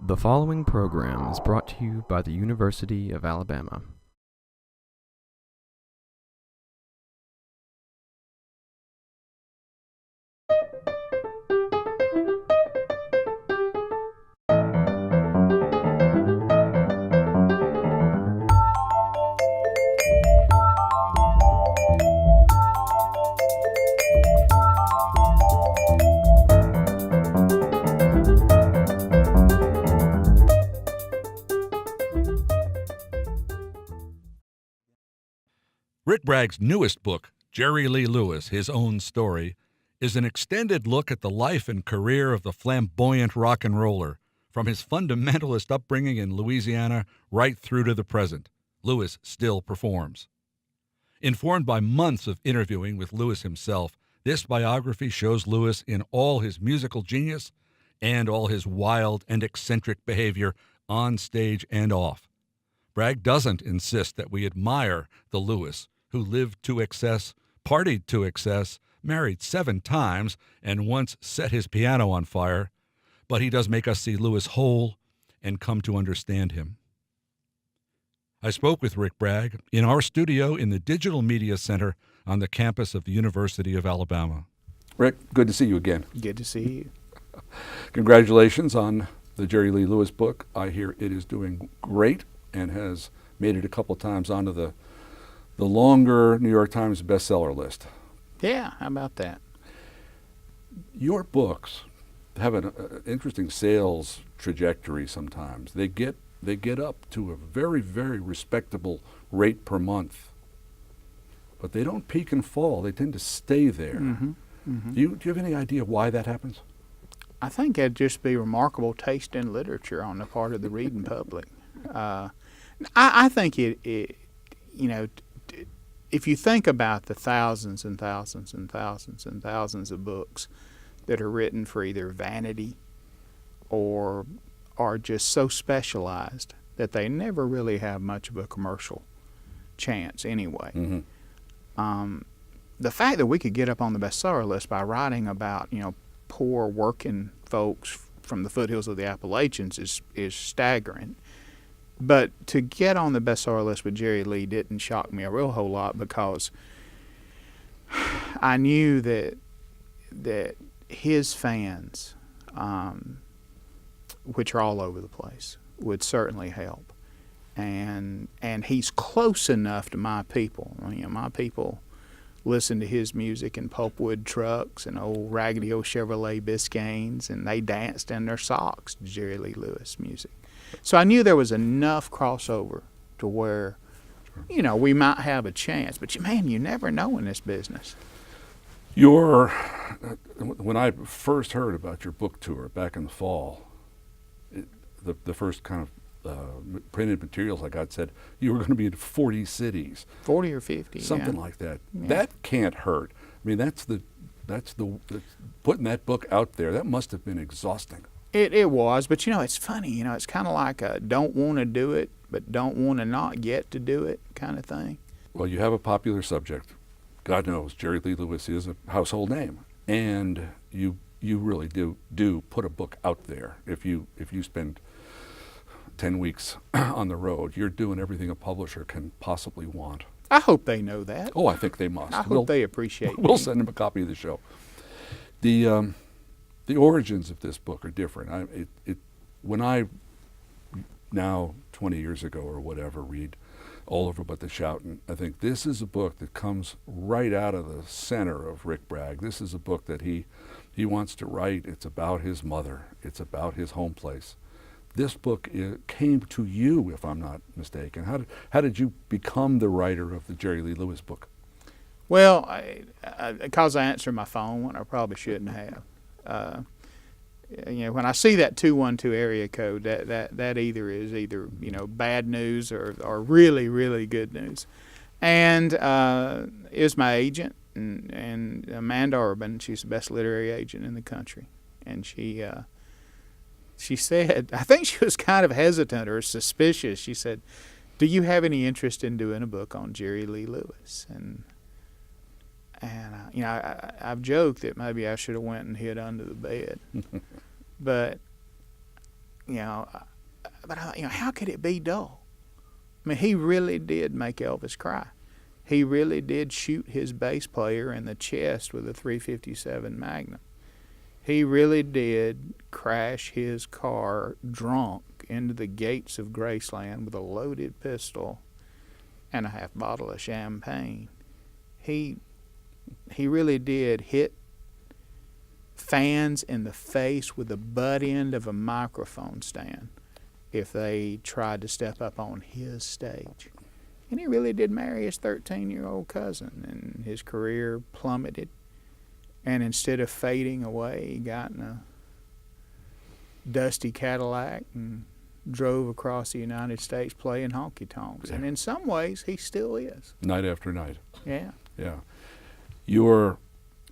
The following program is brought to you by the University of Alabama. Rick Bragg's newest book, Jerry Lee Lewis, His Own Story, is an extended look at the life and career of the flamboyant rock and roller, from his fundamentalist upbringing in Louisiana right through to the present. Lewis still performs. Informed by months of interviewing with Lewis himself, this biography shows Lewis in all his musical genius and all his wild and eccentric behavior on stage and off. Bragg doesn't insist that we admire the Lewis who lived to excess, partied to excess, married 7 times, and once set his piano on fire, but he does make us see Lewis whole and come to understand him. I spoke with Rick Bragg in our studio in the Digital Media Center on the campus of the University of Alabama. Rick, good to see you again. Good to see you. Congratulations on the Jerry Lee Lewis book. I hear it is doing great and has made it a couple times onto the longer New York Times bestseller list. Yeah, how about that? Your books have an interesting sales trajectory sometimes. They get up to a very, very respectable rate per month, but they don't peak and fall. They tend to stay there. Mm-hmm. Mm-hmm. Do you have any idea why that happens? I think it'd just be remarkable taste in literature on the part of the reading public. I think it if you think about the thousands and thousands and thousands and thousands of books that are written for either vanity or are just so specialized that they never really have much of a commercial chance anyway. Mm-hmm. The fact that we could get up on the bestseller list by writing about, poor working folks from the foothills of the Appalachians is staggering. But to get on the bestseller list with Jerry Lee didn't shock me a real whole lot because I knew that his fans, which are all over the place, would certainly help. And he's close enough to my people. My people listen to his music in pulpwood trucks and old raggedy old Chevrolet Biscaynes, and they danced in their socks to Jerry Lee Lewis music. So I knew there was enough crossover to where, we might have a chance. But, man, you never know in this business. When I first heard about your book tour back in the fall, the first kind of printed materials I got said you were going to be in 40 cities. 40 or 50, something like that. Yeah. That can't hurt. I mean, that's putting that book out there. That must have been exhausting. It was, but it's funny. It's kind of like a don't want to do it, but don't want to not get to do it kind of thing. Well, you have a popular subject. God knows Jerry Lee Lewis is a household name, and you really do put a book out there. If you spend 10 weeks on the road, you're doing everything a publisher can possibly want. I hope they know that. Oh, I think they must. I hope they appreciate it. We'll send them a copy of the show. The origins of this book are different. When I, now 20 years ago or whatever, read all over but the Shoutin, I think this is a book that comes right out of the center of Rick Bragg. This is a book that he wants to write. It's about his mother. It's about his home place. This book came to you, if I'm not mistaken. How did you become the writer of the Jerry Lee Lewis book? Well, because I answered my phone when I probably shouldn't have. When I see that 212 area code, that either bad news or really, really good news. And is my agent and Amanda Urban. She's the best literary agent in the country, and she said, I think she was kind of hesitant or suspicious. She said, "Do you have any interest in doing a book on Jerry Lee Lewis?" And I've joked that maybe I should have went and hid under the bed. But but I thought, how could it be dull? I mean, he really did make Elvis cry. He really did shoot his bass player in the chest with a .357 Magnum. He really did crash his car drunk into the gates of Graceland with a loaded pistol and a half bottle of champagne. He really did hit fans in the face with the butt end of a microphone stand if they tried to step up on his stage. And he really did marry his 13-year-old cousin, and his career plummeted. And instead of fading away, he got in a dusty Cadillac and drove across the United States playing honky-tonks. Yeah. And in some ways, he still is. Night after night. Yeah. Yeah. You're,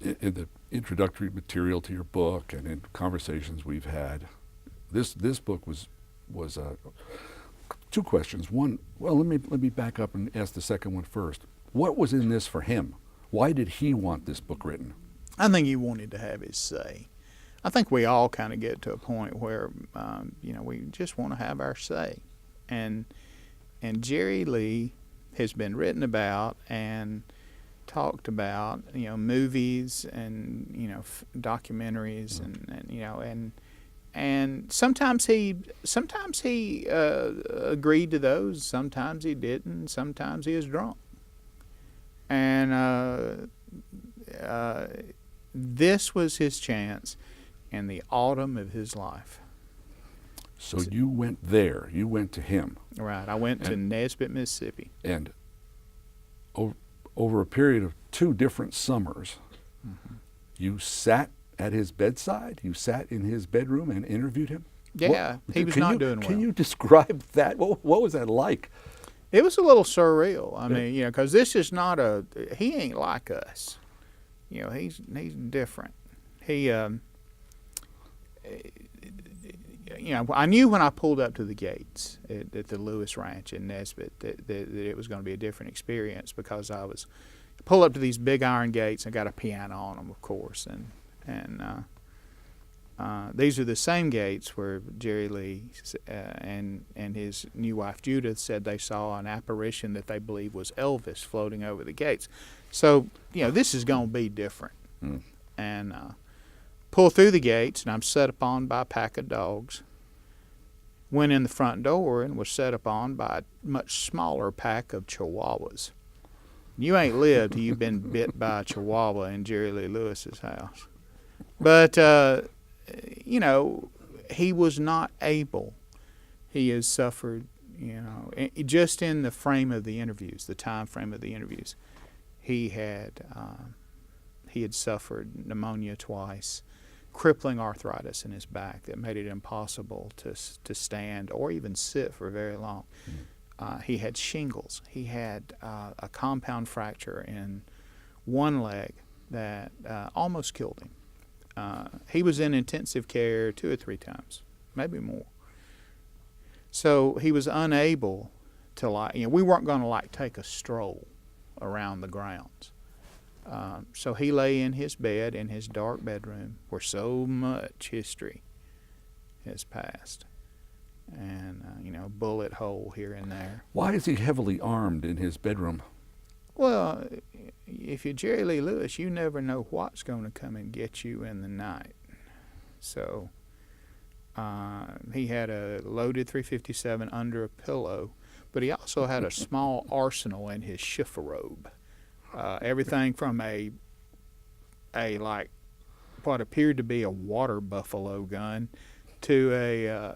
in the introductory material to your book and in conversations we've had, this book was two questions. One, well, let me back up and ask the second one first. What was in this for him? Why did he want this book written? I think he wanted to have his say. I think we all kind of get to a point where, we just want to have our say. And Jerry Lee has been written about and talked about, movies and, documentaries and sometimes he agreed to those, sometimes he didn't, sometimes he was drunk. And this was his chance in the autumn of his life. So you went there. You went to him. Right. I went to Nesbitt, Mississippi. And over a period of 2 different summers, you sat at his bedside? You sat in his bedroom and interviewed him? Yeah, he was not doing well. Can you describe that? What was that like? It was a little surreal. I mean, because this is not he ain't like us. He's different. He, I knew when I pulled up to the gates at the Lewis Ranch in Nesbitt that it was going to be a different experience, because I was pull up to these big iron gates. I got a piano on them, of course, and these are the same gates where Jerry Lee and his new wife Judith said they saw an apparition that they believe was Elvis floating over the gates. So, this is going to be different. And pull through the gates, and I'm set upon by a pack of dogs. Went in the front door and was set upon by a much smaller pack of chihuahuas. You ain't lived till you've been bit by a chihuahua in Jerry Lee Lewis's house. But, he was not able. He has suffered, just in the frame of the interviews, the time frame of the interviews. He had suffered pneumonia twice, crippling arthritis in his back that made it impossible to stand or even sit for very long. He had shingles. He had a compound fracture in one leg that almost killed him. He was in intensive care 2 or 3 times, maybe more. So he was unable to we weren't going to take a stroll around the grounds. So he lay in his bed in his dark bedroom where so much history has passed. And, bullet hole here and there. Why is he heavily armed in his bedroom? Well, if you're Jerry Lee Lewis, you never know what's going to come and get you in the night. So he had a loaded .357 under a pillow, but he also had a small arsenal in his chifforobe. Everything from a what appeared to be a water buffalo gun to a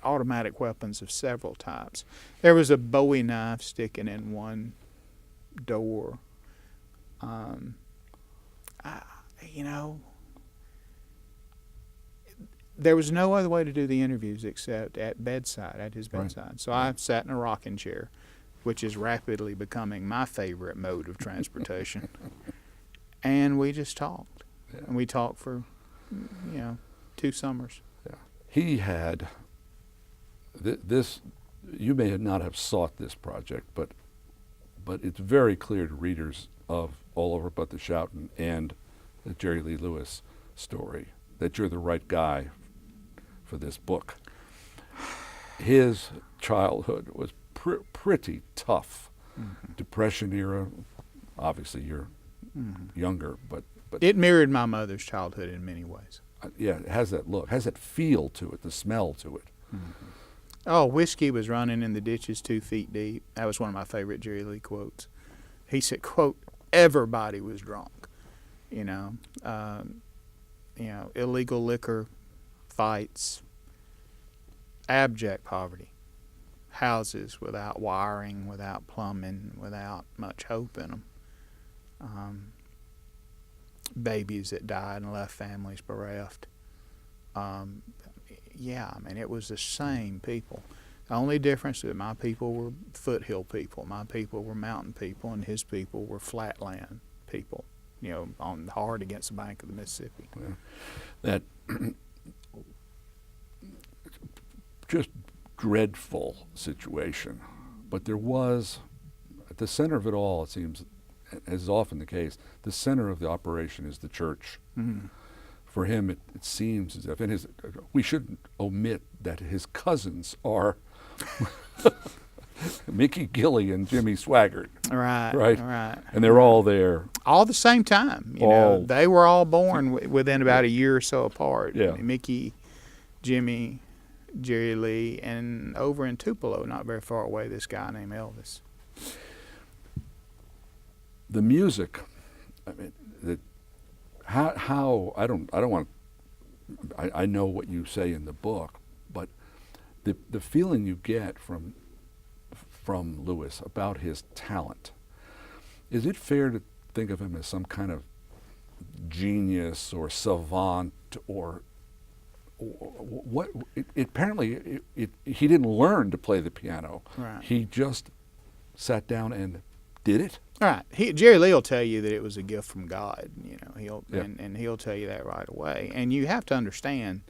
automatic weapons of several types. There was a Bowie knife sticking in one door. There was no other way to do the interviews except at his bedside. Right. So I sat in a rocking chair, which is rapidly becoming my favorite mode of transportation. And we just talked. Yeah. And we talked for, 2 summers. Yeah. He had this. You may not have sought this project, but it's very clear to readers of All Over But the Shoutin' and the Jerry Lee Lewis story that you're the right guy for this book. His childhood was pretty tough. Mm-hmm. Depression era. Obviously, you're younger, but It mirrored my mother's childhood in many ways. yeah, it has that look, has that feel to it, the smell to it. Mm-hmm. Oh, whiskey was running in the ditches 2 feet deep. That was one of my favorite Jerry Lee quotes. He said, quote, everybody was drunk. Illegal liquor, fights, abject poverty, houses without wiring, without plumbing, without much hope in them, babies that died and left families bereft. It was the same people. The only difference is that my people were foothill people, my people were mountain people, and his people were flatland people, on hard against the bank of the Mississippi. Yeah. That just dreadful situation. But there was, at the center of it all, it seems, as is often the case, the center of the operation is the church. Mm-hmm. For him, it seems as if, we shouldn't omit that his cousins are Mickey Gilley and Jimmy Swaggart. Right. And they're all there. All the same time. They were all born within about a year or so apart. Yeah. Mickey, Jimmy, Jerry Lee, and over in Tupelo, not very far away, this guy named Elvis. The music, I mean, how I don't want. I know what you say in the book, but the feeling you get from Lewis about his talent, is it fair to think of him as some kind of genius or savant or what? Apparently, he didn't learn to play the piano. Right. He just sat down and did it. All right. Jerry Lee will tell you that it was a gift from God. And he'll tell you that right away. And you have to understand,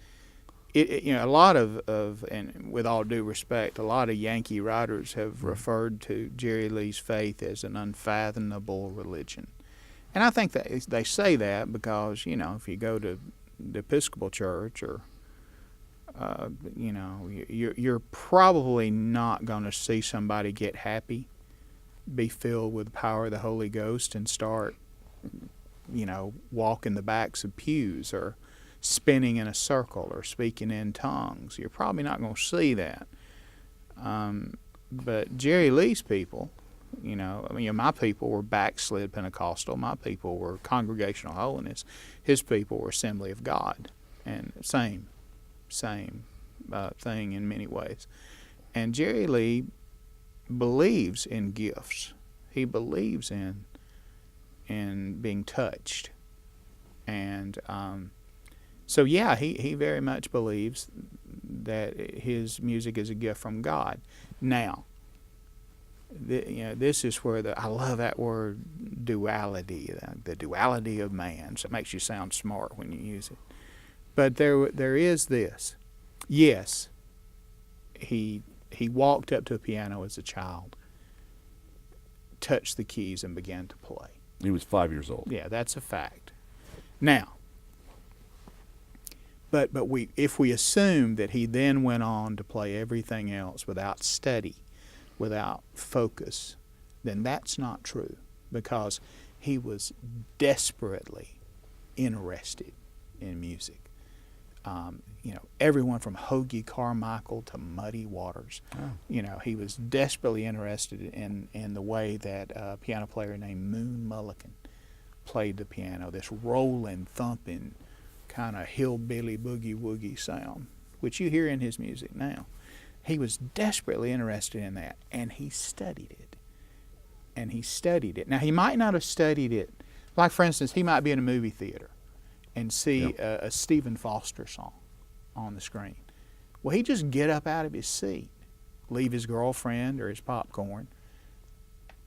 a lot of and with all due respect, a lot of Yankee writers have referred to Jerry Lee's faith as an unfathomable religion. And I think that they say that because, if you go to the Episcopal Church or you're probably not going to see somebody get happy, be filled with the power of the Holy Ghost, and start, walking the backs of pews or spinning in a circle or speaking in tongues. You're probably not going to see that. But Jerry Lee's people, my people were backslid Pentecostal. My people were Congregational Holiness. His people were Assembly of God, and same thing in many ways. And Jerry Lee believes in gifts. He believes in being touched, and he very much believes that his music is a gift from God. Now, this is where I love that word duality, the duality of man. So it makes you sound smart when you use it. But there is this. Yes, he walked up to a piano as a child, touched the keys, and began to play. He was 5 years old. Yeah, that's a fact. Now, but if we assume that he then went on to play everything else without study, without focus, then that's not true, because he was desperately interested in music. Everyone from Hoagie Carmichael to Muddy Waters. Oh. He was desperately interested in the way that a piano player named Moon Mullican played the piano, this rolling, thumping, kind of hillbilly boogie-woogie sound, which you hear in his music now. He was desperately interested in that, and he studied it. Now, he might not have studied it. Like, for instance, he might be in a movie theater and see a Stephen Foster song on the screen. Well, he'd just get up out of his seat, leave his girlfriend or his popcorn,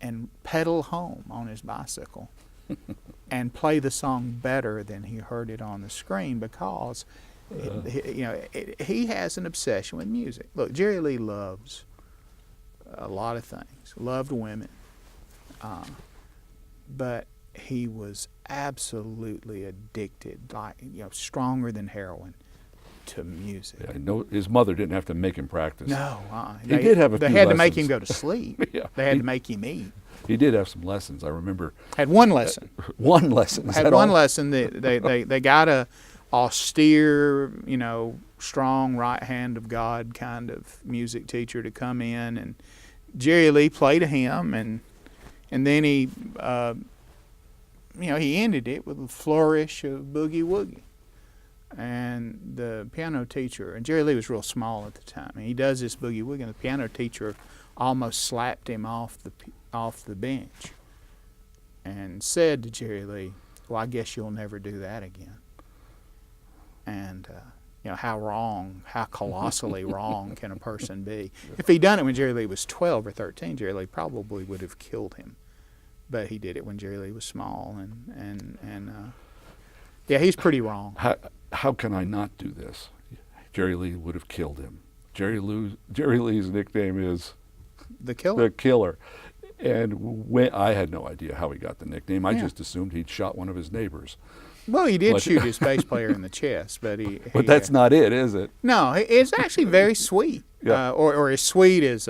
and pedal home on his bicycle and play the song better than he heard it on the screen, because he has an obsession with music. Look, Jerry Lee loves a lot of things. Loved women, but he was absolutely addicted, stronger than heroin, to music. Yeah, no, his mother didn't have to make him practice. No, He did have a They few had to make him lessons. go to sleep. Yeah. They had to make him eat. He did have some lessons. I remember Had one lesson. one lesson. Is Had that one all? lesson. They got a austere, strong right hand of God kind of music teacher to come in, and Jerry Lee played a hymn, and then he ended it with a flourish of boogie woogie. And the piano teacher, and Jerry Lee was real small at the time, and he does this boogie woogie, and the piano teacher almost slapped him off the bench and said to Jerry Lee, "Well, I guess you'll never do that again." And how colossally wrong can a person be? If he'd done it when Jerry Lee was 12 or 13, Jerry Lee probably would have killed him. But he did it when Jerry Lee was small, and he's pretty wrong. How can I not do this? Jerry Lee would have killed him. Jerry Lee's nickname is The Killer. The Killer. And I had no idea how he got the nickname. I just assumed he'd shot one of his neighbors. Well, he did shoot his bass player in the chest, but But that's not it, is it? No, it's actually very sweet, Yeah. or as sweet as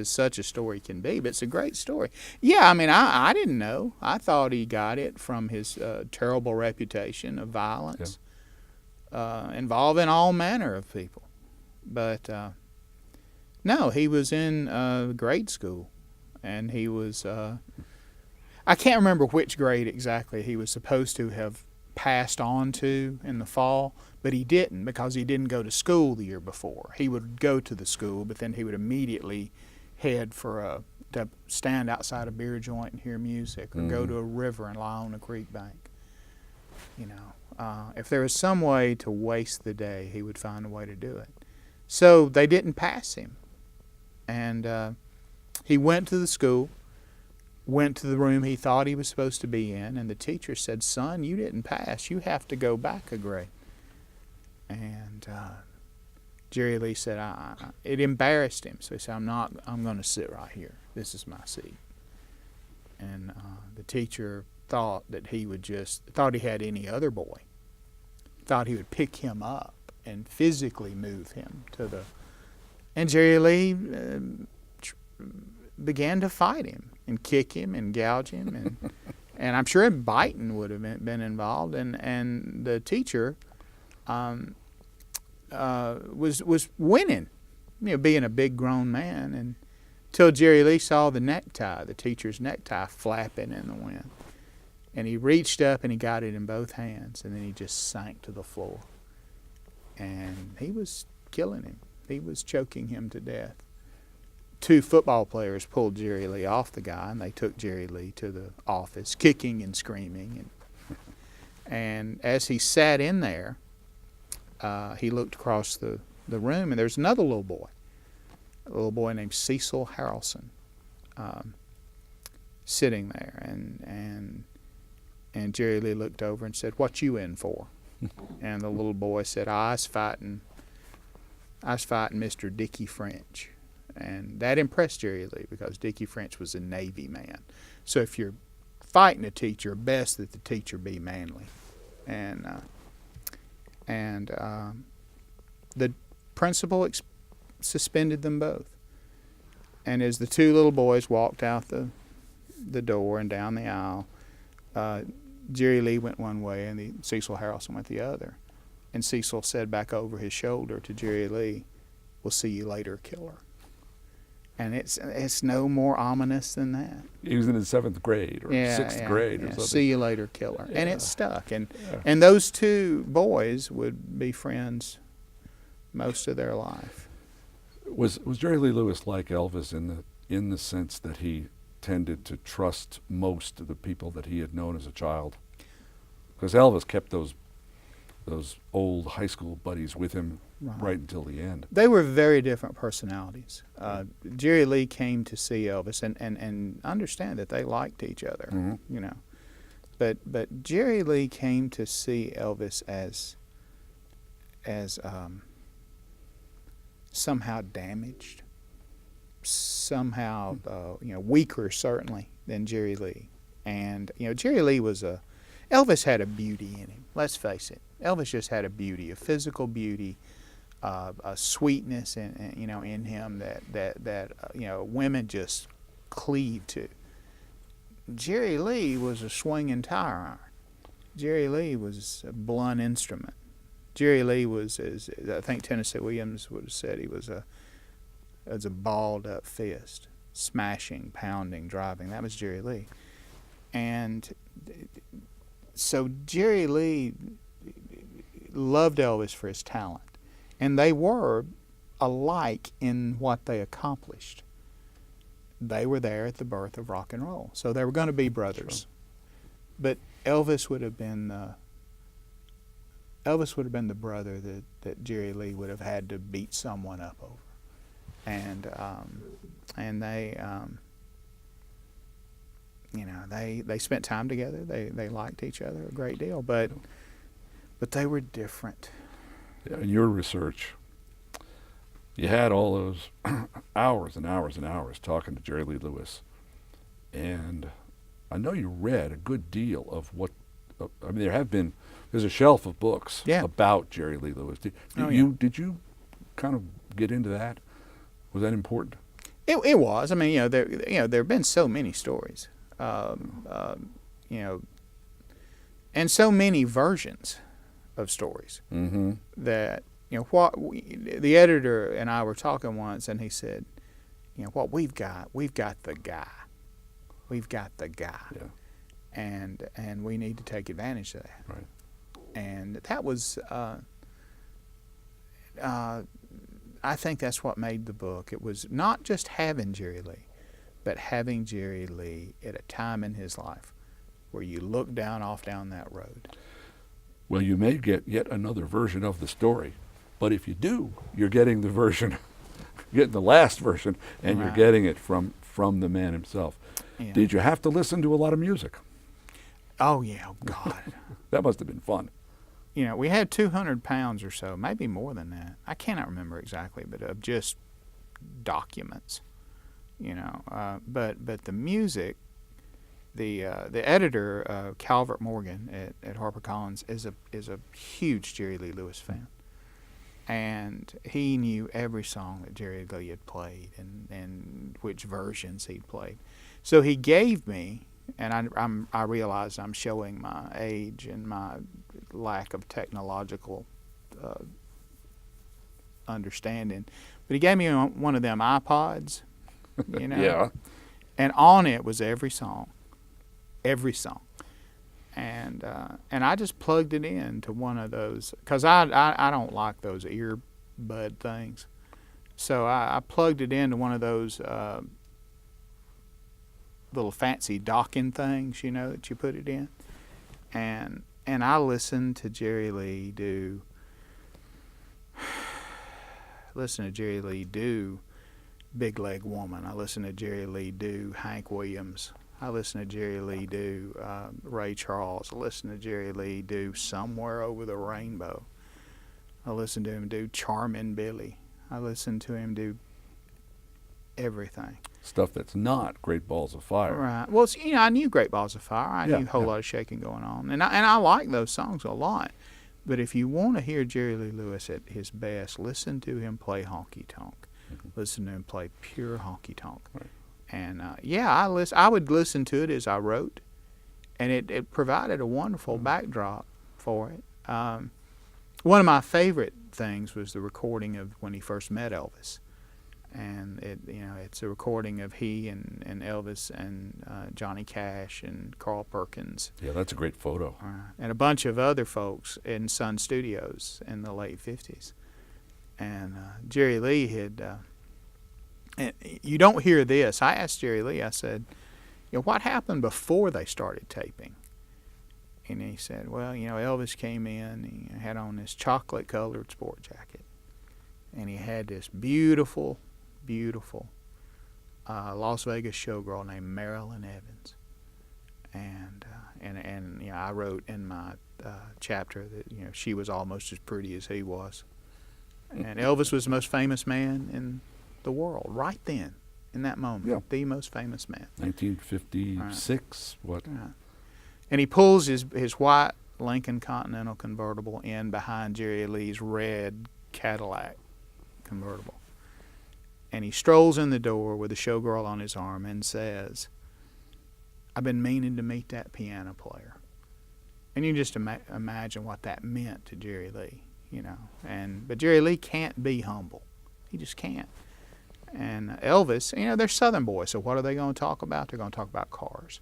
such a story can be. But it's a great story. Yeah, I mean, I didn't know. I thought he got it from his terrible reputation of violence, involving all manner of people. But no, he was in grade school, and he was. I can't remember which grade exactly he was supposed to have passed on to in the fall, but he didn't, because he didn't go to school the year before. He would go to the school, but then he would immediately head to stand outside a beer joint and hear music, or go to a river and lie on a creek bank. If there was some way to waste the day, he would find a way to do it. So they didn't pass him, and he went to the school, went to the room he thought he was supposed to be in, and the teacher said, "Son, you didn't pass. You have to go back a grade." And Jerry Lee said, it embarrassed him. So he said, I'm going to sit right here. This is my seat. And the teacher thought that thought he had any other boy. Thought he would pick him up and physically move him and Jerry Lee began to fight him and kick him and gouge him, and I'm sure biting would have been involved, and the teacher was winning, being a big grown man, and until Jerry Lee saw the teacher's necktie flapping in the wind, and he reached up and he got it in both hands, and then he just sank to the floor, and he was killing him. He was choking him to death. 2 football players pulled Jerry Lee off the guy, and they took Jerry Lee to the office, kicking and screaming. And as he sat in there, he looked across the room, and there's another little boy named Cecil Harrelson, sitting there. And Jerry Lee looked over and said, "What you in for?" And the little boy said, I was fighting Mr. Dickie French. And that impressed Jerry Lee, because Dickie French was a Navy man. So if you're fighting a teacher, best that the teacher be manly. And the principal suspended them both. And as the 2 little boys walked out the door and down the aisle, Jerry Lee went one way and Cecil Harrelson went the other. And Cecil said back over his shoulder to Jerry Lee, "We'll see you later, killer." And it's no more ominous than that. He was in his 7th grade or 6th grade or something. "See you later, killer." Yeah. And it stuck. And those 2 boys would be friends most of their life. Was Jerry Lee Lewis like Elvis in the sense that he tended to trust most of the people that he had known as a child? Because Elvis kept those old high school buddies with him right until the end. They were very different personalities. Jerry Lee came to see Elvis and understand that they liked each other, But Jerry Lee came to see Elvis as somehow damaged, somehow weaker certainly than Jerry Lee. And Jerry Lee Elvis had a beauty in him. Let's face it. Elvis just had a beauty, a physical beauty a sweetness in him that women just cleave to. Jerry Lee was a swinging tire iron. Jerry Lee was a blunt instrument. Jerry Lee was, as I think Tennessee Williams would have said, he was a balled up fist, smashing, pounding, driving. That was Jerry Lee. And so Jerry Lee loved Elvis for his talent. And they were alike in what they accomplished. They were there at the birth of rock and roll. So they were going to be brothers. Sure. But Elvis would have been the brother that Jerry Lee would have had to beat someone up over. And they spent time together. They liked each other a great deal, but they were different. Yeah, in your research, you had all those hours and hours and hours talking to Jerry Lee Lewis, and I know you read a good deal of what. I mean, there's a shelf of books about Jerry Lee Lewis. Did you kind of get into that? Was that important? It was. I mean, there have been so many stories, and so many versions of stories that the editor and I were talking once, and he said, what we've got the guy, Yeah. and we need to take advantage of that. Right. And that was, I think that's what made the book. It was not just having Jerry Lee, but having Jerry Lee at a time in his life where you look down that road. Well, you may get yet another version of the story, but if you do, you're getting the last version, and you're getting it from the man himself. Yeah. Did you have to listen to a lot of music? Oh, yeah, God. That must have been fun. We had 200 pounds or so, maybe more than that. I cannot remember exactly, but of just documents, But the music, the editor, Calvert Morgan at HarperCollins, is a huge Jerry Lee Lewis fan. And he knew every song that Jerry Lee had played and which versions he'd played. So he gave me, and I realize I'm showing my age and my lack of technological understanding, but he gave me one of them iPods, Yeah. And on it was every song, and I just plugged it in to one of those, because I don't like those earbud things, so I plugged it into one of those little fancy docking things, that you put it in, and I listened to Jerry Lee do Big Leg Woman. I listened to Jerry Lee do Hank Williams. I listened to Jerry Lee do Ray Charles. I listened to Jerry Lee do Somewhere Over the Rainbow. I listened to him do Charmin' Billy. I listened to him do everything. Stuff that's not Great Balls of Fire. Right. Well, I knew Great Balls of Fire. I knew a whole lot of shaking going on, and I like those songs a lot. But if you want to hear Jerry Lee Lewis at his best, listen to him play honky tonk. Listen to him play pure honky tonk. Right. And I would listen to it as I wrote, and it provided a wonderful backdrop for it. One of my favorite things was the recording of when he first met Elvis, and it's a recording of he and Elvis and Johnny Cash and Carl Perkins. Yeah, that's a great photo. And a bunch of other folks in Sun Studios in the late 50s. And Jerry Lee had, and you don't hear this. I asked Jerry Lee, I said, what happened before they started taping? And he said, well, Elvis came in, he had on this chocolate-colored sport jacket, and he had this beautiful, beautiful Las Vegas showgirl named Marilyn Evans. And I wrote in my chapter that, she was almost as pretty as he was. And Elvis was the most famous man in the world right then, in that moment, the most famous man. 1956, what? Right. And he pulls his white Lincoln Continental convertible in behind Jerry Lee's red Cadillac convertible. And he strolls in the door with a showgirl on his arm and says, "I've been meaning to meet that piano player." And you just imagine what that meant to Jerry Lee, you know. But Jerry Lee can't be humble. He just can't. And Elvis, you know, they're Southern boys, so what are they going to talk about? They're going to talk about cars.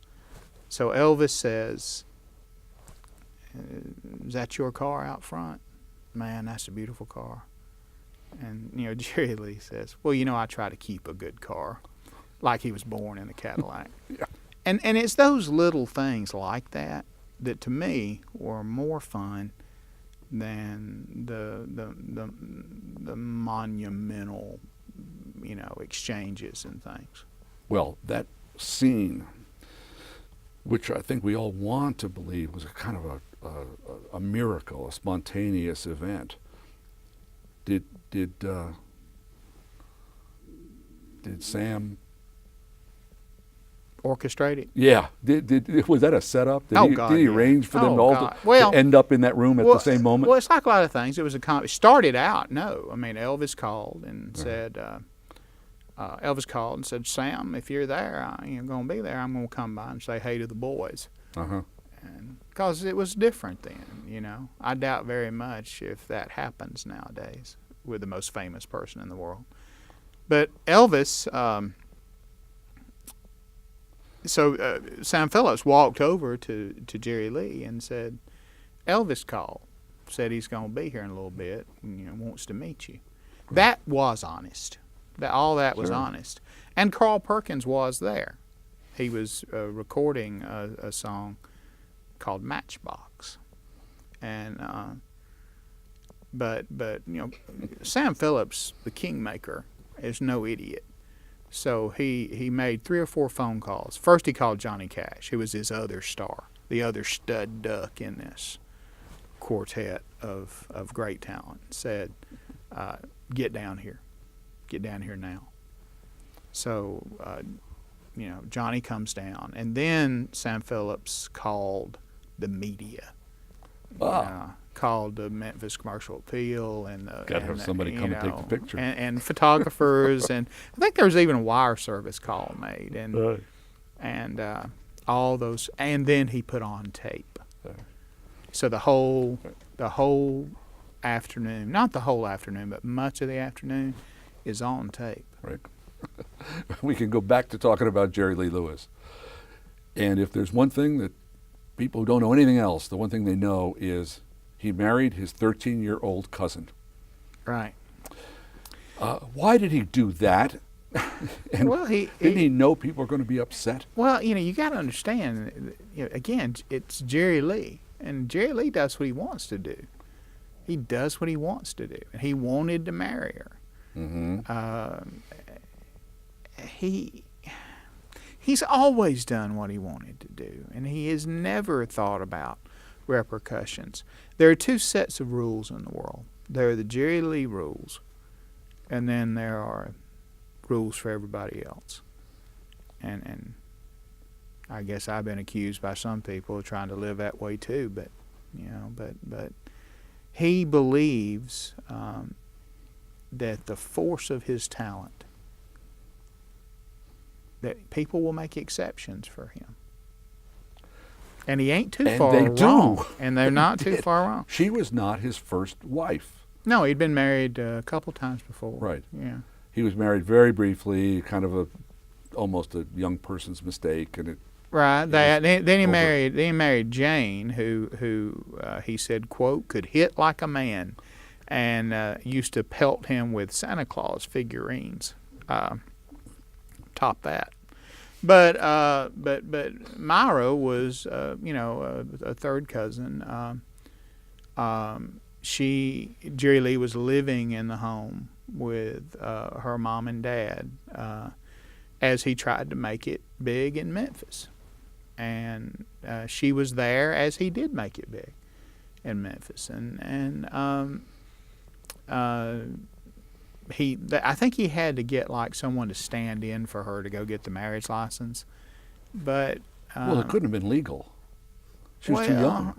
So Elvis says, "Is that your car out front? Man, that's a beautiful car." And, you know, Jerry Lee says, "Well, you know, I try to keep a good car," like he was born in a Cadillac. Yeah. And it's those little things like that that to me were more fun than the monumental, you know, exchanges and things. Well, that scene, which I think we all want to believe was a kind of a miracle, a spontaneous event, did Sam Orchestrate it? Yeah. Was that a setup? Did he arrange for them all to end up in that room at the same moment? Well, it's like a lot of things. It was it started out, no. I mean, Elvis called and said, "Sam, if you're there, you're going to be there, I'm going to come by and say hey to the boys." Uh-huh. And because it was different then, you know. I doubt very much if that happens nowadays with the most famous person in the world. But Elvis... So Sam Phillips walked over to Jerry Lee and said, "Elvis called, said he's going to be here in a little bit and, you know, wants to meet you." Right. That was honest. All that was honest. And Carl Perkins was there. He was recording a song called Matchbox. And but you know, Sam Phillips, the kingmaker, is no idiot. So he made 3 or 4 phone calls. First he called Johnny Cash, who was his other star, the other stud duck in this quartet of great talent. Said, "Get down here. Get down here now." So, you know, Johnny comes down. And then Sam Phillips called the media. Called the Memphis Commercial Appeal and got to have somebody come and take the picture and photographers and I think there was even a wire service call made and all those, and then he put on tape. So the whole afternoon, not the whole afternoon, but much of the afternoon is on tape. Right. We can go back to talking about Jerry Lee Lewis, and if there's one thing that people who don't know anything else, the one thing they know is he married his 13-year-old cousin. Right. Why did he do that? And well, didn't he know people were going to be upset? Well, you know, you got to understand, you know, again, it's Jerry Lee, and Jerry Lee does what he wants to do. He does what he wants to do, and he wanted to marry her. Mm-hmm. He's always done what he wanted to do, and he has never thought about repercussions. There are 2 sets of rules in the world. There are the Jerry Lee rules, and then there are rules for everybody else. And I guess I've been accused by some people of trying to live that way too, but you know, but he believes that the force of his talent, that people will make exceptions for him. And he ain't too far wrong. And they're not too far wrong. She was not his first wife. No, he'd been married a couple times before. Right. Yeah. He was married very briefly, kind of almost a young person's mistake, and it. Right. Then he married Jane, who he said, quote, could hit like a man, and used to pelt him with Santa Claus figurines. Top that. But Myra was, you know, a third cousin. Jerry Lee was living in the home with her mom and dad as he tried to make it big in Memphis. And she was there as he did make it big in Memphis. I think he had to get like someone to stand in for her to go get the marriage license, but well, it couldn't have been legal. She was too young.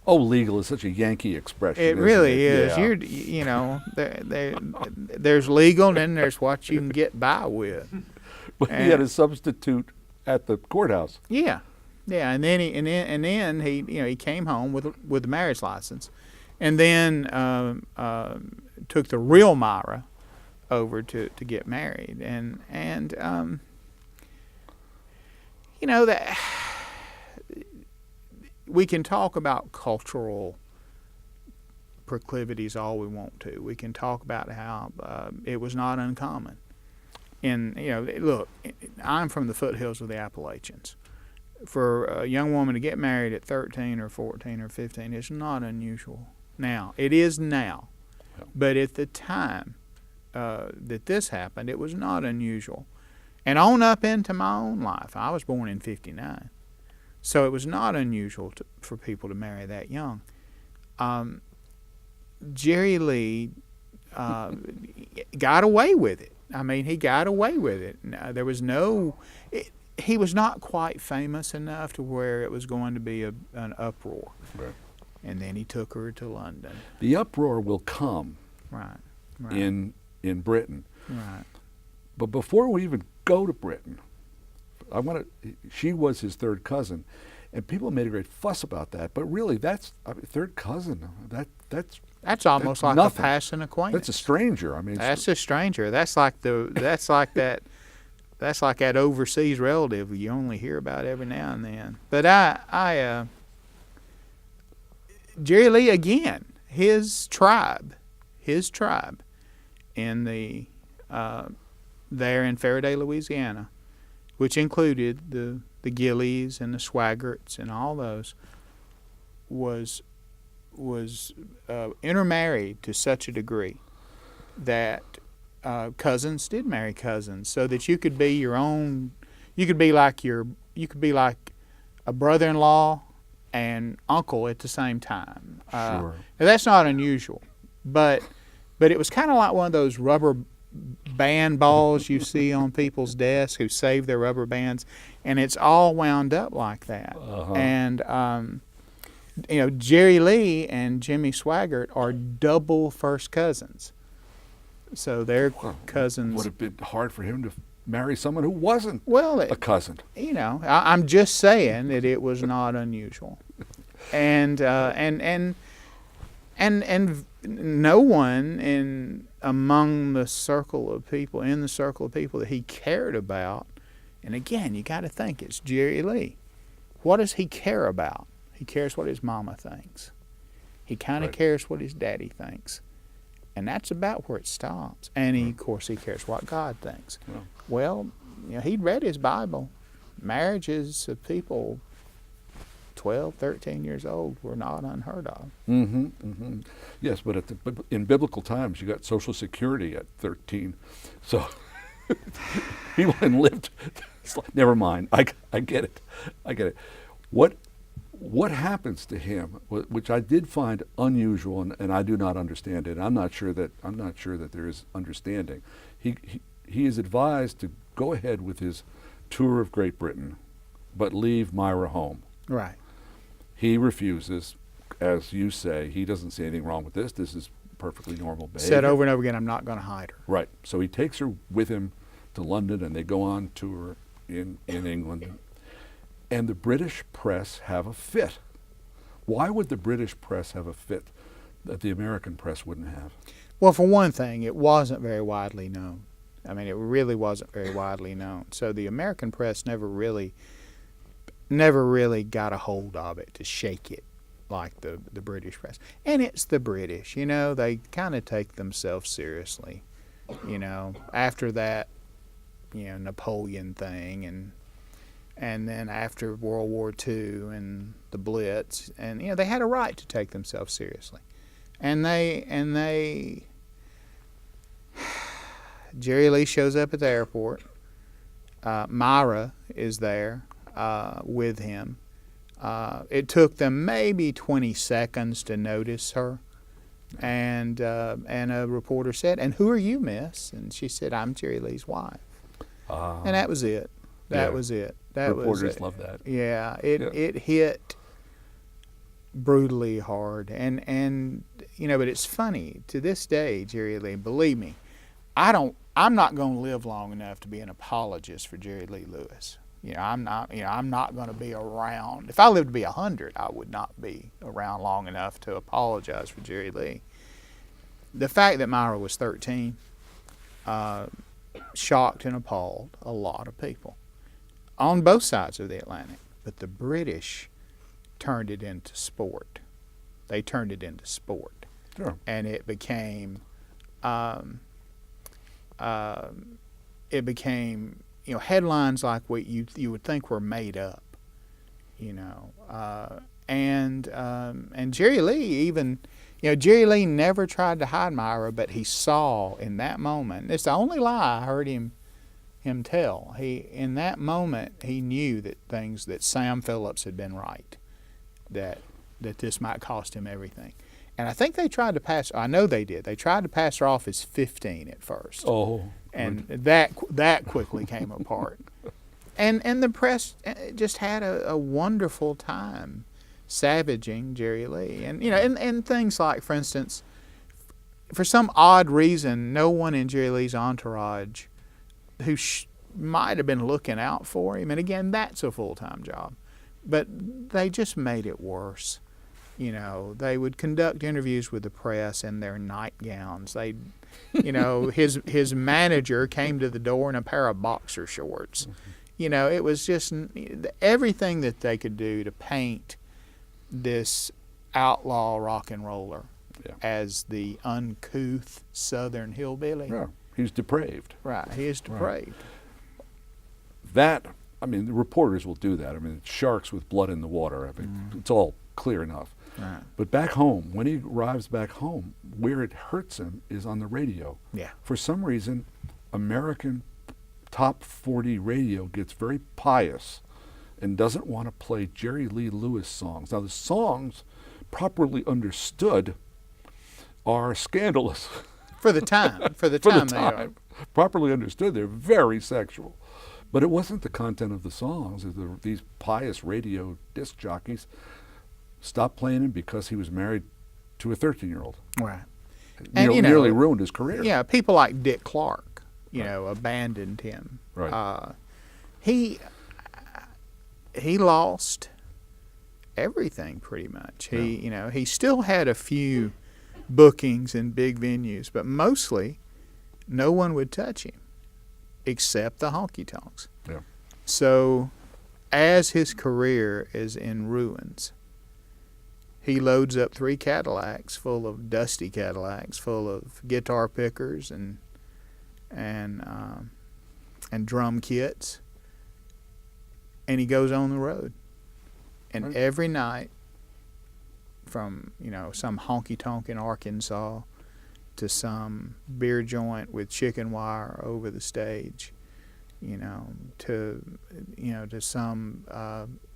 Oh, legal is such a Yankee expression. It really is. Yeah. You know, there's legal, and then there's what you can get by with. But he had a substitute at the courthouse. Yeah, yeah, and then he came home with a marriage license, and then took the real Myra over to get married, and you know that. We can talk about cultural proclivities all we want to. We can talk about how it was not uncommon. And, look, I'm from the foothills of the Appalachians. For a young woman to get married at 13 or 14 or 15 is not unusual. Now, it is now. But at the time that this happened, it was not unusual. And on up into my own life, I was born in 59. So it was not unusual for people to marry that young. Jerry Lee got away with it. I mean, he got away with it. There was he was not quite famous enough to where it was going to be an uproar. Right. And then he took her to London. The uproar will come Right. in Britain. Right. But before we even go to Britain, she was his third cousin, and people made a great fuss about that. But really, third cousin. That's almost like nothing. a passing acquaintance. That's a stranger. I mean, that's a stranger. That's like that overseas relative you only hear about every now and then. But Jerry Lee again, his tribe, in the there in Faraday, Louisiana, which included the Gillies and the Swaggerts and all those, was intermarried to such a degree that cousins did marry cousins, so that you could be your own. You could be like a brother-in-law and uncle at the same time. Sure. Now that's not unusual, but it was kind of like one of those rubber band balls you see on people's desks who save their rubber bands, and it's all wound up like that. Uh-huh. And Jerry Lee and Jimmy Swaggart are double first cousins, so they're cousins. Would have been hard for him to marry someone who wasn't a cousin. I'm just saying that it was not unusual, and no one among the circle of people that he cared about. And again, you got to think it's Jerry Lee. What does he care about? He cares what his mama thinks. He kind of cares what his daddy thinks. And that's about where it stops. And of course, he cares what God thinks. Yeah. Well, he'd read his Bible. Marriages of people 12, 13 years old were not unheard of. Mm-hmm, mm-hmm. Yes, but in biblical times, you got Social Security at 13. So people hadn't lived. Never mind. I get it. What happens to him, which I did find unusual, and I do not understand it. I'm not sure that there is understanding. He is advised to go ahead with his tour of Great Britain, but leave Myra home. Right. He refuses, as you say. He doesn't see anything wrong with this. This is perfectly normal behavior. Said over and over again, I'm not going to hide her. Right. So he takes her with him to London, and they go on tour in England. And the British press have a fit. Why would the British press have a fit that the American press wouldn't have? Well, for one thing, it wasn't very widely known. I mean, it really wasn't very widely known. So the American press never really got a hold of it to shake it like the British press. And it's the British, they kind of take themselves seriously. After that, Napoleon thing and then after World War II and the Blitz, and they had a right to take themselves seriously. And Jerry Lee shows up at the airport. Myra is there with him. It took them maybe 20 seconds to notice her, and a reporter said, "And who are you, miss?" And she said, "I'm Jerry Lee's wife." And that was it. That was it. Reporters love that. Yeah, it hit brutally hard. And but it's funny, to this day, Jerry Lee, believe me, I'm not going to live long enough to be an apologist for Jerry Lee Lewis. I'm not going to be around. If I lived to be 100, I would not be around long enough to apologize for Jerry Lee. The fact that Myra was 13 shocked and appalled a lot of people on both sides of the Atlantic. But the British turned it into sport. They turned it into sport. Sure. And it became headlines like what you would think were made up, and Jerry Lee even, Jerry Lee never tried to hide Myra, but he saw in that moment. It's the only lie I heard him tell. In that moment he knew that Sam Phillips had been right, that this might cost him everything. And I think they tried to pass. I know they did. They tried to pass her off as 15 at first. Oh, and that quickly came apart. And the press just had a wonderful time savaging Jerry Lee. And and things like, for instance, for some odd reason, no one in Jerry Lee's entourage who might have been looking out for him. And again, that's a full-time job, but they just made it worse. They would conduct interviews with the press in their nightgowns. His manager came to the door in a pair of boxer shorts. Mm-hmm. It was just everything that they could do to paint this outlaw rock and roller as the uncouth Southern hillbilly. Yeah, he's depraved. Right, he is depraved. Right. The reporters will do that. It's sharks with blood in the water. It's all clear enough. Right. But back home, when he arrives back home, where it hurts him is on the radio. Yeah. For some reason, American top 40 radio gets very pious and doesn't want to play Jerry Lee Lewis songs. Now, the songs, properly understood, are scandalous. For the time. They are. Properly understood, they're very sexual. But it wasn't the content of the songs. These pious radio disc jockeys stopped playing him because he was married to a 13-year-old. Right. And nearly ruined his career. Yeah, people like Dick Clark, abandoned him. Right. He lost everything pretty much. He still had a few bookings in big venues, but mostly no one would touch him except the honky-tonks. Yeah. So as his career is in ruins, he loads up 3 Cadillacs full of dusty Cadillacs full of guitar pickers and drum kits, and he goes on the road. And every night, from some honky tonk in Arkansas to some beer joint with chicken wire over the stage, to some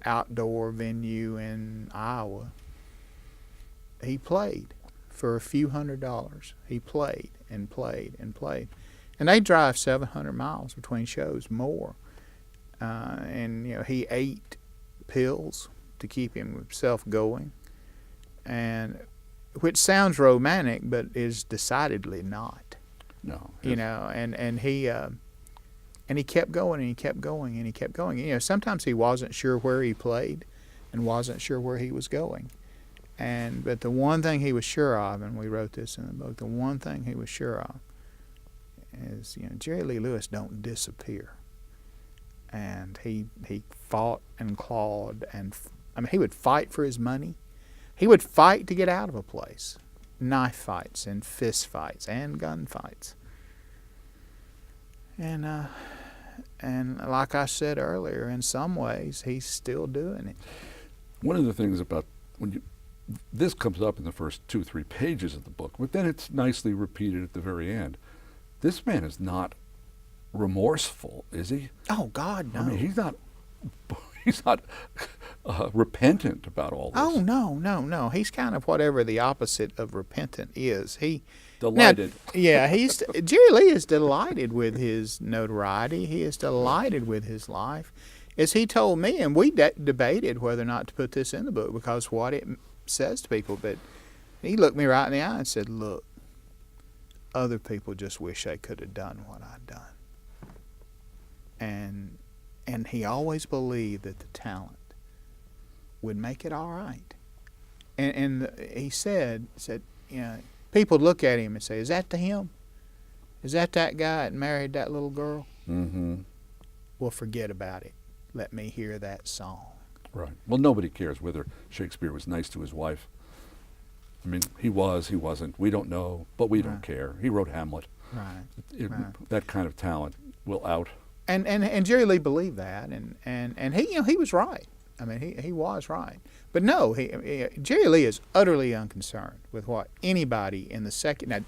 outdoor venue in Iowa. He played for a few $100s. He played and played and played. And they drive 700 miles between shows, more. He ate pills to keep himself going, and which sounds romantic, but is decidedly not. No. And he kept going and he kept going and he kept going. Sometimes he wasn't sure where he played and wasn't sure where he was going. But the one thing he was sure of, and we wrote this in the book, the one thing he was sure of is, Jerry Lee Lewis don't disappear. And he fought and clawed, and he would fight for his money. He would fight to get out of a place. Knife fights and fist fights and gun fights. And like I said earlier, in some ways he's still doing it. One of the things about this comes up in the first 2-3 pages of the book, but then it's nicely repeated at the very end. This man is not remorseful, is he? Oh God, no. He's not repentant about all this. Oh no. He's kind of whatever the opposite of repentant is. Delighted. Now, Jerry Lee is delighted with his notoriety. He is delighted with his life. As he told me, and we debated whether or not to put this in the book, because what says to people, but he looked me right in the eye and said, "Look, other people just wish they could have done what I'd done." And he always believed that the talent would make it all right. And he said, you know, people look at him and say, "Is that to him? Is that guy that married that little girl?" Mm-hmm. Well, forget about it. Let me hear that song. Right. Well, nobody cares whether Shakespeare was nice to his wife. I mean, he wasn't. We don't know, but we don't care. He wrote Hamlet. Right. That kind of talent will out. And Jerry Lee believed that, and he, you know, he was right. I mean, he was right. But no, Jerry Lee is utterly unconcerned with what anybody in the second. Now,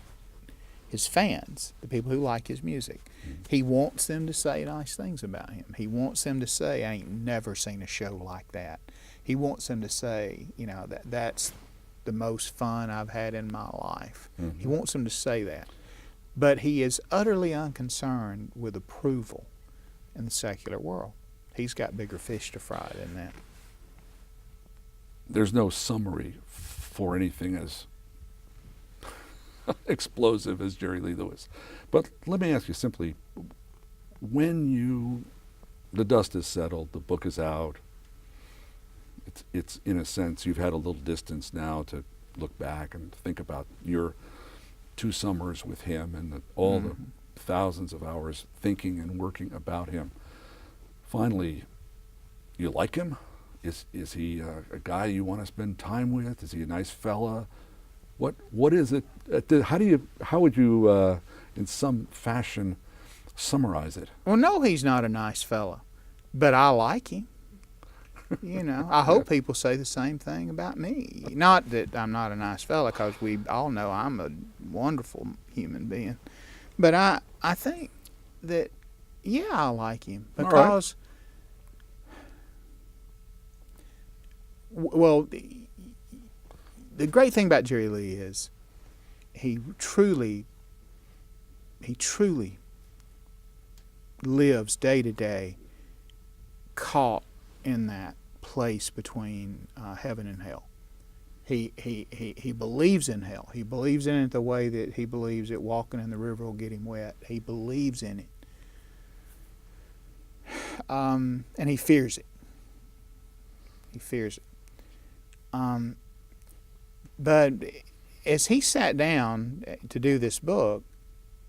his fans, the people who like his music, he wants them to say nice things about him. He wants them to say, "I ain't never seen a show like that." He wants them to say, you know, that's the most fun I've had in my life. Mm-hmm. He wants them to say that. But he is utterly unconcerned with approval in the secular world. He's got bigger fish to fry than that. There's no summary for anything as explosive as Jerry Lee Lewis. But let me ask you simply, when the dust is settled, the book is out, it's in a sense, you've had a little distance now to look back and think about your 2 summers with him and all the thousands of hours thinking and working about him. Finally, you like him? Is he a guy you want to spend time with? Is he a nice fella? What is it? How would you, in some fashion, summarize it? Well, no, he's not a nice fella, but I like him. You know, I hope people say the same thing about me. Not that I'm not a nice fella, because we all know I'm a wonderful human being. But I think that, yeah, I like him because, well, the great thing about Jerry Lee is he truly lives day to day caught in that place between heaven and hell. He believes in hell. He believes in it the way that he believes that walking in the river will get him wet. He believes in it. And he fears it. He fears it. But as he sat down to do this book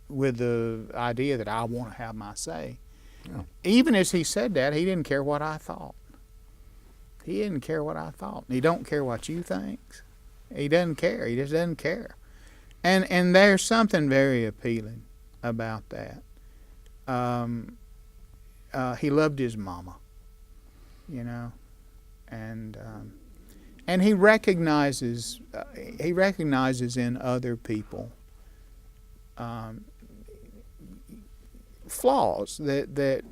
with the idea that I want to have my say, even as he said that, he didn't care what I thought. He didn't care what I thought. He don't care what you think. He doesn't care. He just doesn't care. And there's something very appealing about that. He loved his mama, you know, and he recognizes in other people flaws that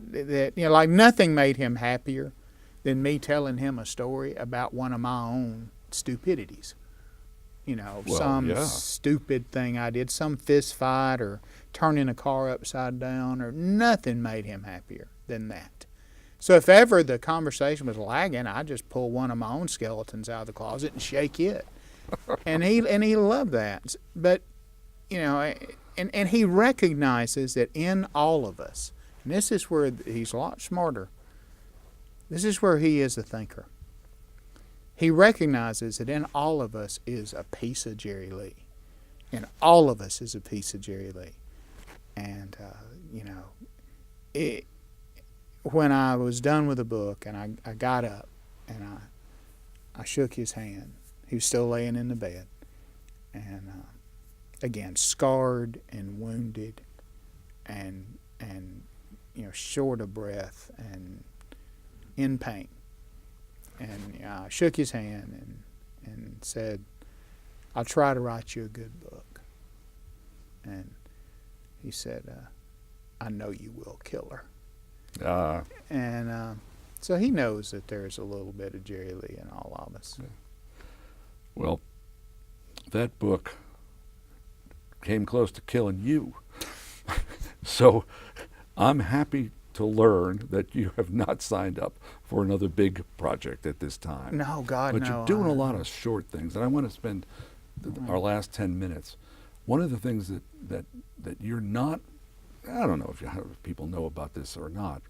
you know, like nothing made him happier than me telling him a story about one of my own stupidities. You know, stupid thing I did, some fist fight or turning a car upside down, or nothing made him happier than that. So if ever the conversation was lagging, I'd just pull one of my own skeletons out of the closet and shake it. and he loved that. But, you know, and he recognizes that in all of us, and this is where he's a lot smarter, this is where he is a thinker. He recognizes that in all of us is a piece of Jerry Lee. In all of us is a piece of Jerry Lee. And, you know, when I was done with the book and I got up and I shook his hand, he was still laying in the bed. And, again, scarred and wounded and you know, short of breath and in pain. And you know, I shook his hand and said, "I'll try to write you a good book." And he said, "I know you will, killer." And so he knows that there's a little bit of Jerry Lee in all of us. Well, that book came close to killing you. So I'm happy to learn that you have not signed up for another big project at this time. No, God, but no. you're doing a lot of short things, and I want to spend our last 10 minutes. One of the things that you're not, I don't know if people know about this or not,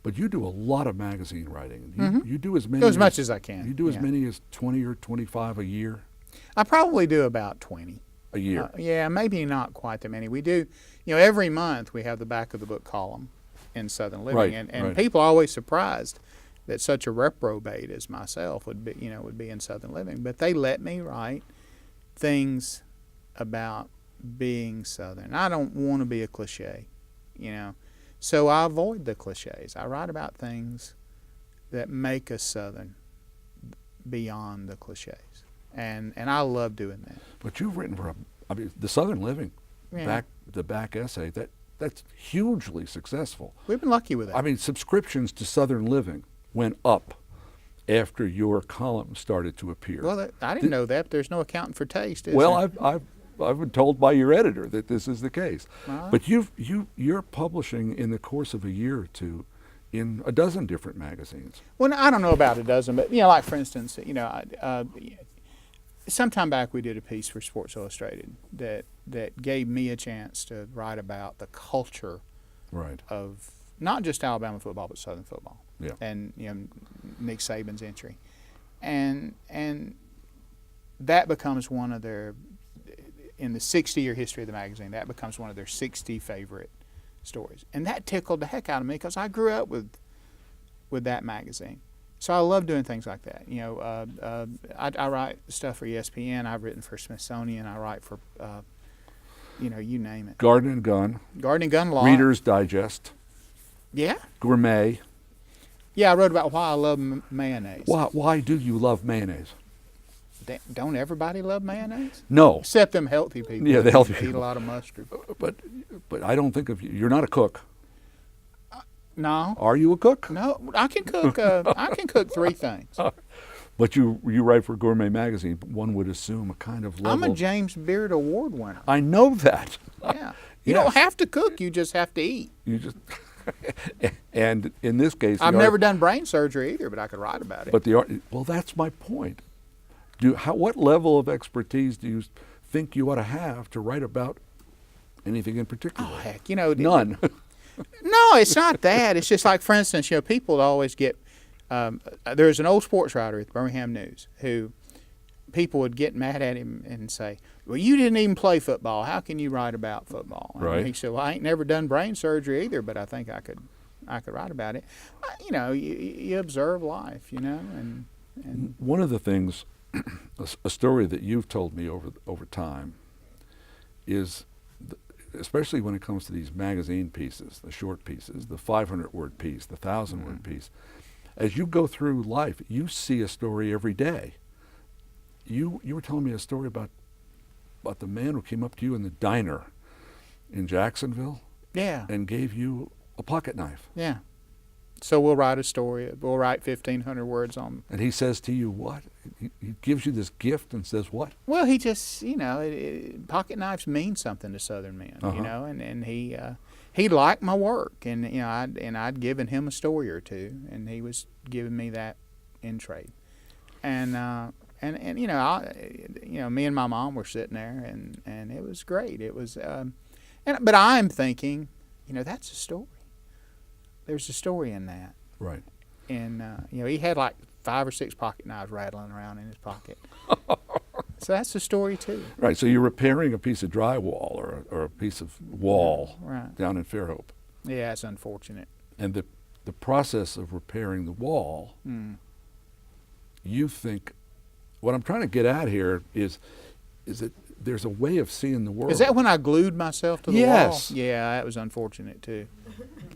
but you do a lot of magazine writing. You do as many as much as I can. You do as yeah. many as 20 or 25 a year? I probably do about 20. A year? Yeah, maybe not quite that many. We do, every month we have the back of the book column in Southern Living, Right, and right. people are always surprised that such a reprobate as myself would be in Southern Living. But they let me write things about being Southern. I don't want to be a cliche, so I avoid the cliches. I write about things that make us Southern beyond the cliches, and I love doing that. But you've written for the Southern Living, Yeah. the back essay, that's hugely successful. We've been lucky with that. I mean, subscriptions to Southern Living went up after your column started to appear. Well, I didn't know that. But there's no accounting for taste, is Well, there? I've been told by your editor that this is the case. Right. But you're publishing in the course of a year or two in a dozen different magazines. Well, I don't know about a dozen, but like for instance, sometime back we did a piece for Sports Illustrated that gave me a chance to write about the culture Right. of not just Alabama football but Southern football. Yeah. And Nick Saban's entry, and that becomes one of their, in the 60-year history of the magazine, that becomes one of their 60 favorite stories, and that tickled the heck out of me because I grew up with that magazine. So I love doing things like that. I write stuff for ESPN. I've written for Smithsonian. I write for, you name it. Garden and Gun, Garden and Gun Law. Reader's Digest, Yeah. Gourmet. Yeah, I wrote about why I love mayonnaise. Why do you love mayonnaise? Don't everybody love mayonnaise? No, Except them healthy people. Yeah, the healthy Eat people. a lot of mustard. but I don't think of you. You're not a cook. No. Are you a cook? No, I can cook. I can cook 3 things. But you write for Gourmet magazine. One would assume a kind of level. I'm a James Beard Award winner. I know that. Yeah. You Yes. don't have to cook. You just have to eat. You just and in this case, I've never done brain surgery either, but I could write about it. But well, that's my point. What level of expertise do you think you ought to have to write about anything in particular? Oh, heck, None. No, it's not that. It's just like, for instance, people always get. There's an old sports writer at the Birmingham News who people would get mad at him and say, "Well, you didn't even play football. How can you write about football?" And Right. he said, "Well, I ain't never done brain surgery either, but I think I could write about it." You observe life, and One of the things, a story that you've told me over time, is, especially when it comes to these magazine pieces, the short pieces, the 500-word piece, the 1,000-word piece, as you go through life, you see a story every day. You were telling me a story about the man who came up to you in the diner in Jacksonville yeah, and gave you a pocket knife. yeah. So we'll write a story. We'll write 1,500 words on. And he says to you, what? He gives you this gift and says what? Well, he just, pocket knives mean something to Southern men, Uh-huh. and he liked my work, and I'd given him a story or two, and he was giving me that in trade, and me and my mom were sitting there, and it was great. It was, but I'm thinking, that's a story. There's a story in that. Right. And he had like 5 or 6 pocket knives rattling around in his pocket. So that's the story too. Right. So you're repairing a piece of drywall or a piece of wall Right. down in Fairhope, Yeah, it's unfortunate. and the process of repairing the wall, you think, what I'm trying to get at here is that there's a way of seeing the world. Is that when I glued myself to the Yes. wall? Yeah, that was unfortunate too.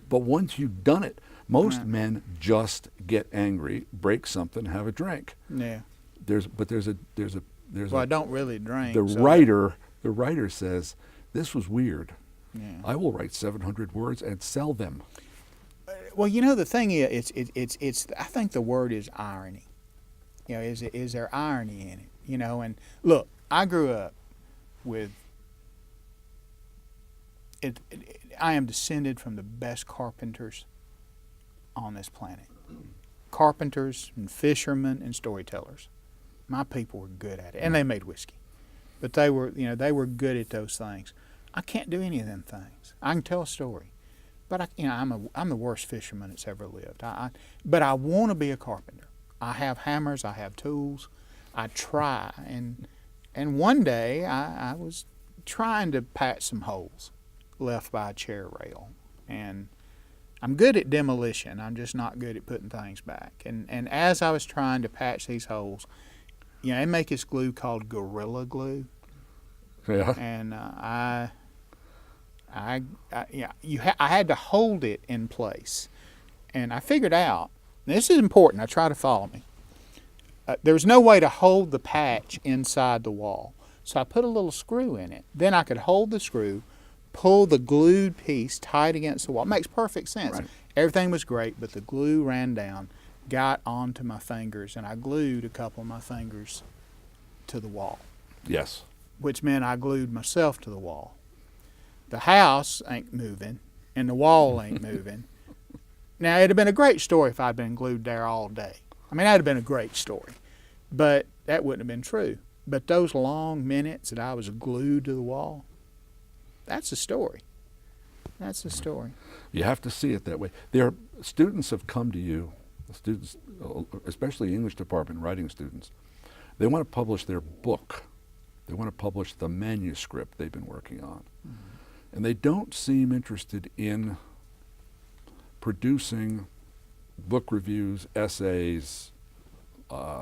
But once you've done it, most Right. men just get angry, break something, have a drink. Yeah. There's Well, I don't really drink. the so- writer says, this was weird. Yeah. I will write 700 words and sell them. Well, the thing is, it's. I think the word is irony. Is there irony in it? And look, I grew up with I am descended from the best carpenters on this planet. Carpenters and fishermen and storytellers. My people were good at it, and they made whiskey, but they were good at those things. I can't do any of them things. I can tell a story, but I'm the worst fisherman that's ever lived. But I want to be a carpenter. I have hammers. I have tools. I try, and one day I was trying to patch some holes left by a chair rail, and I'm good at demolition. I'm just not good at putting things back. And as I was trying to patch these holes, they make this glue called Gorilla Glue. Yeah. And I had to hold it in place, and I figured out. This is important. Try to follow me. There was no way to hold the patch inside the wall, so I put a little screw in it. Then I could hold the screw, pull the glued piece tight against the wall. It makes perfect sense. Right. Everything was great, but the glue ran down, got onto my fingers, and I glued a couple of my fingers to the wall. Yes. Which meant I glued myself to the wall. The house ain't moving, and the wall ain't moving. Now, it'd have been a great story if I'd been glued there all day. I mean, that'd have been a great story, but that wouldn't have been true. But those long minutes that I was glued to the wall, that's a story. That's a story. You have to see it that way. Students have come to you, students, especially English department writing students. They want to publish their book. They want to publish the manuscript they've been working on. Mm-hmm. And they don't seem interested in producing book reviews, essays,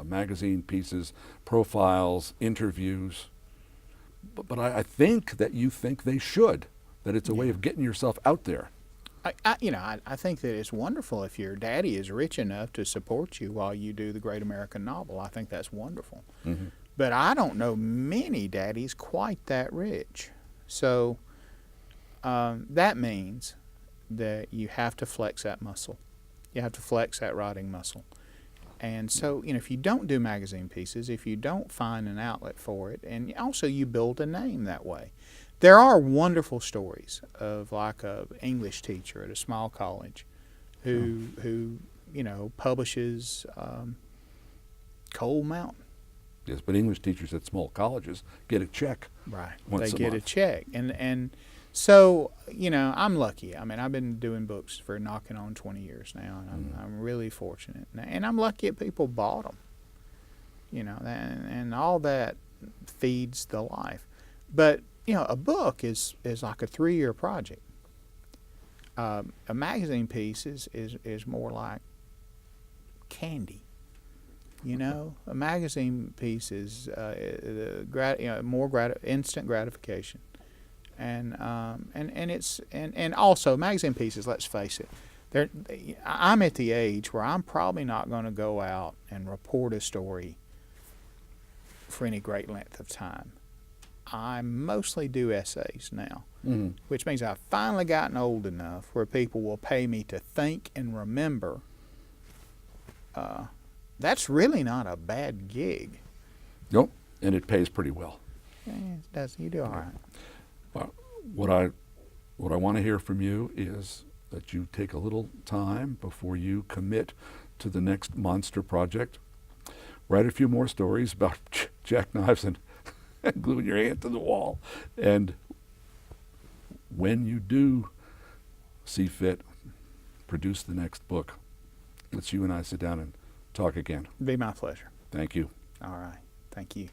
magazine pieces, profiles, interviews. But I think that you think they should, that it's a way of getting yourself out there. I think that it's wonderful if your daddy is rich enough to support you while you do the great American novel. I think that's wonderful. Mm-hmm. But I don't know many daddies quite that rich. So that means that you have to flex that muscle. You have to flex that writing muscle. And so, if you don't do magazine pieces, if you don't find an outlet for it, and also you build a name that way. There are wonderful stories of like a English teacher at a small college who publishes Coal Mountain. Yes, but English teachers at small colleges get a check. Right. Once They get month. a check. And so, I'm lucky. I mean, I've been doing books for knocking on 20 years now, and I'm really fortunate. And I'm lucky that people bought them, and all that feeds the life. But, a book is like a 3-year project. A magazine piece is more like candy. A magazine piece is more instant gratification. And also magazine pieces. Let's face it, I'm at the age where I'm probably not going to go out and report a story for any great length of time. I mostly do essays now, which means I've finally gotten old enough where people will pay me to think and remember. That's really not a bad gig. Nope, and it pays pretty well. Yeah, it does. You do all right. What I want to hear from you is that you take a little time before you commit to the next monster project. Write a few more stories about jackknives and gluing your hand to the wall. And when you do see fit, produce the next book. Let's you and I sit down and talk again. It'd be my pleasure. Thank you. All right. Thank you.